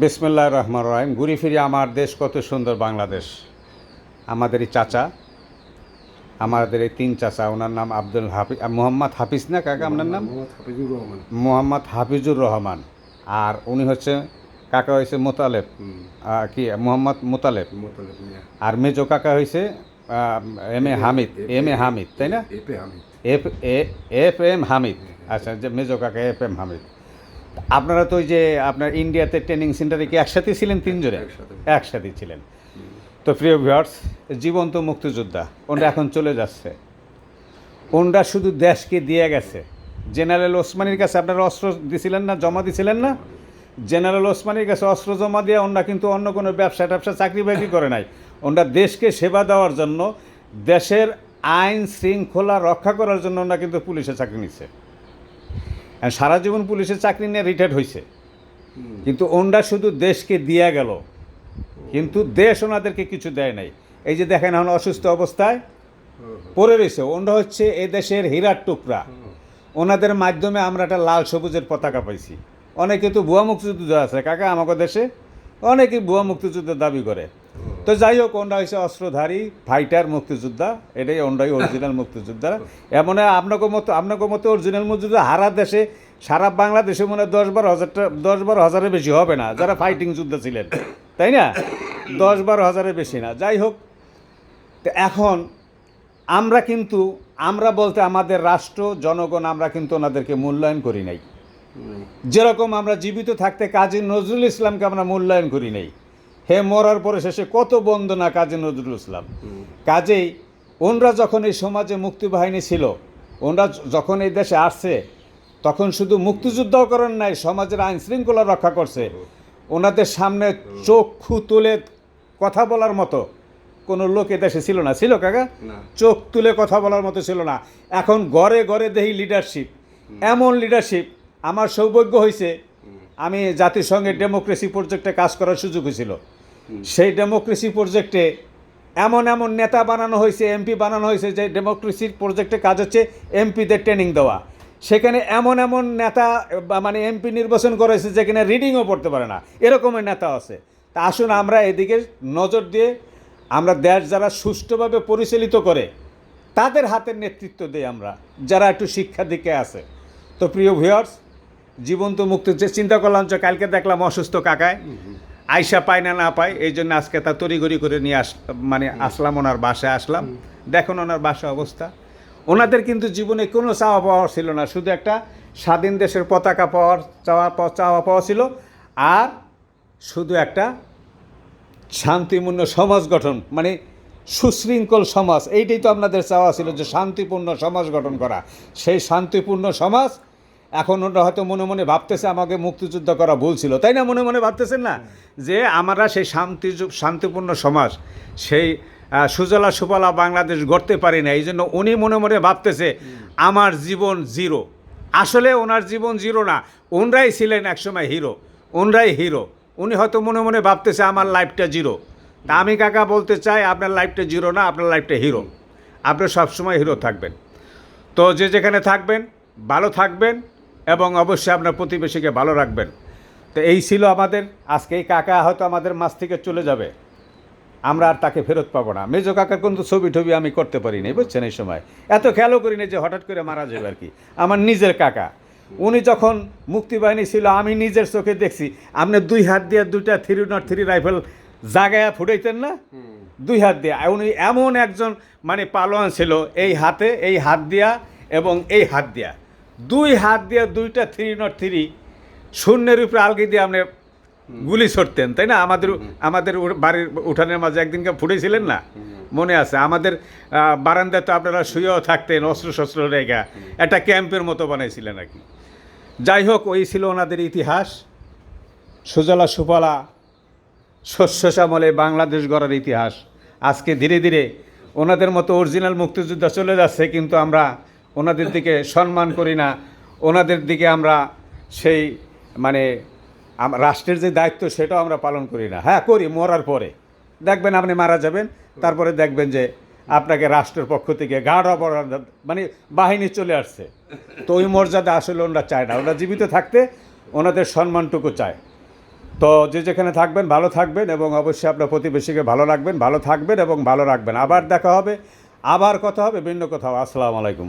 বিসমিল্লাহির রহমানির রহিম। ঘুরে ফিরে আমার দেশ কত সুন্দর বাংলাদেশ। আমাদের এই চাচা, আমাদের এই তিন চাচা, ওনার নাম আব্দুল হাফিজ, মোহাম্মদ হাফিজ না কাকা আপনার নাম? হাফিজুর রহমান। মোহাম্মদ হাফিজুর রহমান। আর উনি হচ্ছে কাকা হয়েছে মোতালেব, কি মোহাম্মদ মোতালেব। আর মেজো কাকা হয়েছে এম এ হামিদ, তাই না? F M Hamid. আচ্ছা, যে মেজো কাকা এফ এম হামিদ। আপনারা তো ওই যে আপনার ইন্ডিয়াতে ট্রেনিং সেন্টারে কি একসাথেই ছিলেন? তিনজনে একসাথেই ছিলেন। তো প্রিয় ভিউয়ার্স, জীবন্ত মুক্তিযোদ্ধা ওনারা এখন চলে যাচ্ছে। ওনারা শুধু দেশকে দিয়ে গেছে। জেনারেল ওসমানীর কাছে আপনারা অস্ত্র দিছিলেন না, জমা দিছিলেন না? জেনারেল ওসমানীর কাছে অস্ত্র জমা দিয়ে ওনারা কিন্তু অন্য কোনো ব্যবসা চাকরি বাকরি করে নাই। ওনারা দেশকে সেবা দেওয়ার জন্য, দেশের আইন শৃঙ্খলা রক্ষা করার জন্য ওনারা কিন্তু পুলিশে চাকরি নিচ্ছে। সারা জীবন পুলিশের চাকরি নিয়ে রিটায়ার্ড হয়েছে, কিন্তু ওনারা শুধু দেশকে দিয়ে গেল, কিন্তু দেশ ওনাদেরকে কিছু দেয় নাই। এই যে দেখেন এখন অসুস্থ অবস্থায় পড়ে রয়েছে। ওনারা হচ্ছে এই দেশের হীরার টুকরা। ওনাদের মাধ্যমে আমরা একটা লাল সবুজের পতাকা পাইছি। অনেকে তো ভুয়া মুক্তিযুদ্ধ আছে কাকা, আমাকে দেশে অনেকেই ভুয়া মুক্তিযুদ্ধের দাবি করে। তো যাই হোক, ওনরা হচ্ছে অস্ত্রধারী ফাইটার মুক্তিযোদ্ধা। এটাই ওনরাই অরিজিনাল মুক্তিযোদ্ধা। এমন আপনাকে মতো অরিজিনাল মুক্তিযোদ্ধা হারা দেশে, সারা বাংলাদেশে মনে হয় 10-12 হাজারের বেশি হবে না যারা ফাইটিং যোদ্ধা ছিলেন, তাই না? 10-12 হাজারের বেশি না। যাই হোক, তো এখন আমরা বলতে আমাদের রাষ্ট্র, জনগণ, আমরা কিন্তু ওনাদেরকে মূল্যায়ন করি নাই। যেরকম আমরা জীবিত থাকতে কাজী নজরুল ইসলামকে আমরা মূল্যায়ন করি নাই। হে মরার পরে শেষে কত বন্দনা কাজী নজরুল ইসলাম। কাজেই ওনরা যখন এই সমাজে মুক্তিবাহিনী ছিল, ওনরা যখন এই দেশে আসছে, তখন শুধু মুক্তিযুদ্ধও করেন নাই, সমাজের আইন শৃঙ্খলা রক্ষা করছে। ওনাদের সামনে চক্ষু তুলে কথা বলার মতো কোনো লোক এ দেশে ছিল না। ছিল কাকা? চোখ তুলে কথা বলার মতো ছিল না। এখন ঘরে ঘরে দেখি লিডারশিপ, এমন লিডারশিপ। আমার সৌভাগ্য হয়েছে, আমি জাতিসংঘের ডেমোক্রেসি প্রজেক্টে কাজ করার সুযোগ হয়েছিল। সেই ডেমোক্রেসি প্রজেক্টে এমন এমন নেতা বানানো হয়েছে, এমপি বানানো হয়েছে, যে ডেমোক্রেসির প্রজেক্টে কাজ হচ্ছে এমপিদের ট্রেনিং দেওয়া। সেখানে এমন এমন নেতা মানে এমপি নির্বাচন করা হয়েছে যেখানে রিডিংও পড়তে পারে না, এরকমের নেতা আছে। তা আসুন আমরা এদিকে নজর দিয়ে আমরা দেশ যারা সুষ্ঠুভাবে পরিচালিত করে তাদের হাতের নেতৃত্ব দিই আমরা, যারা একটু শিক্ষা দিকে আছে। তো প্রিয় ভিউয়ার্স, জীবন্ত মুক্তি যে চিন্তা করলাম, যে কালকে দেখলাম অসুস্থ কাকায়, আইসা পায় না পায়, এই জন্য আজকে তা তড়িঘড়ি করে নিয়ে আসলাম ওনার বাসায় আসলাম। দেখুন ওনার বাসা অবস্থা। ওনাদের কিন্তু জীবনে কোনো চাওয়া পাওয়া ছিল না, শুধু একটা স্বাধীন দেশের পতাকা চাওয়া পাওয়া ছিল, আর শুধু একটা শান্তিপূর্ণ সমাজ গঠন, মানে সুশৃঙ্খল সমাজ। এইটাই তো আপনাদের চাওয়া ছিল, যে শান্তিপূর্ণ সমাজ গঠন করা। সেই শান্তিপূর্ণ সমাজ এখন ওরা হয়তো মনে মনে ভাবতেছে আমাকে মুক্তিযুদ্ধ করা ভুল ছিল, তাই না? মনে মনে ভাবতেছেন না যে আমরা সেই শান্তিপূর্ণ সমাজ, সেই সুজলা সুফলা বাংলাদেশ গড়তে পারি না। এই জন্য উনি মনে মনে ভাবতেছে আমার জীবন জিরো। আসলে ওনার জীবন জিরো না, ওনরাই ছিলেন একসময় হিরো, ওনরাই হিরো। উনি হয়তো মনে মনে ভাবতেছে আমার লাইফটা জিরো। তা আমি কাকা বলতে চাই, আপনার লাইফটা জিরো না, আপনার লাইফটা হিরো। আপনি সবসময় হিরো থাকবেন। তো যে যেখানে থাকবেন ভালো থাকবেন, এবং অবশ্যই আপনার প্রতিবেশীকে ভালো রাখবেন। তো এই ছিল আমাদের আজকে। এই কাকা হয়তো আমাদের মাছ থেকে চলে যাবে, আমরা আর তাকে ফেরত পাবো না। মেজো কাকার কিন্তু ছবি টবি আমি করতে পারি নি, বুঝছেন? এই সময় এত খেয়ালও করি না যে হঠাৎ করে মারা যাবে আর কি। আমার নিজের কাকা, উনি যখন মুক্তিবাহিনী ছিল, আমি নিজের চোখে দেখছি। আপনি 2 হাত দিয়ে 2টা 303 রাইফেল জাগায়া ফুটাইতেন না, 2 হাত দিয়ে। উনি এমন একজন মানে পালোয়ান ছিল, এই হাত দিয়া এবং এই হাত দিয়া, 2 হাত দিয়ে 2টা 303 শূন্যের উপরে আলগি দিয়ে আপনি গুলি ছড়তেন, তাই না? আমাদের বাড়ির উঠানের মাঝে একদিনকে ফুটেছিলেন না, মনে আছে? আমাদের বারান্দায় তো আপনারা শুয়েও থাকতেন অস্ত্র শস্ত্র রেখা, একটা ক্যাম্পের মতো বানাইছিলেন আর কি। যাই হোক, ওই ছিল ওনাদের ইতিহাস। সুজলা সুফলা শস্য শ্যামলে বাংলাদেশ গড়ার ইতিহাস। আজকে ধীরে ধীরে ওনাদের মতো অরিজিনাল মুক্তিযোদ্ধা চলে যাচ্ছে, কিন্তু আমরা ওনাদের দিকে সম্মান করি না, ওনাদের দিকে আমরা সেই মানে রাষ্ট্রের যে দায়িত্ব সেটাও আমরা পালন করি না। হ্যাঁ, করি মরার পরে। দেখবেন আপনি মারা যাবেন, তারপরে দেখবেন যে আপনাকে রাষ্ট্রের পক্ষ থেকে গার্ড অপরাধ মানে বাহিনী চলে আসছে। তো ওই মর্যাদা আসলে ওনারা চায় না, ওনারা জীবিত থাকতে ওনাদের সম্মানটুকু চায়। তো যে যেখানে থাকবেন ভালো থাকবেন এবং অবশ্যই আপনার প্রতিবেশীকে ভালো রাখবেন, ভালো থাকবেন এবং ভালো রাখবেন। আবার দেখা হবে, আবার কথা হবে ভিন্ন কোথাও। আসসালামু আলাইকুম।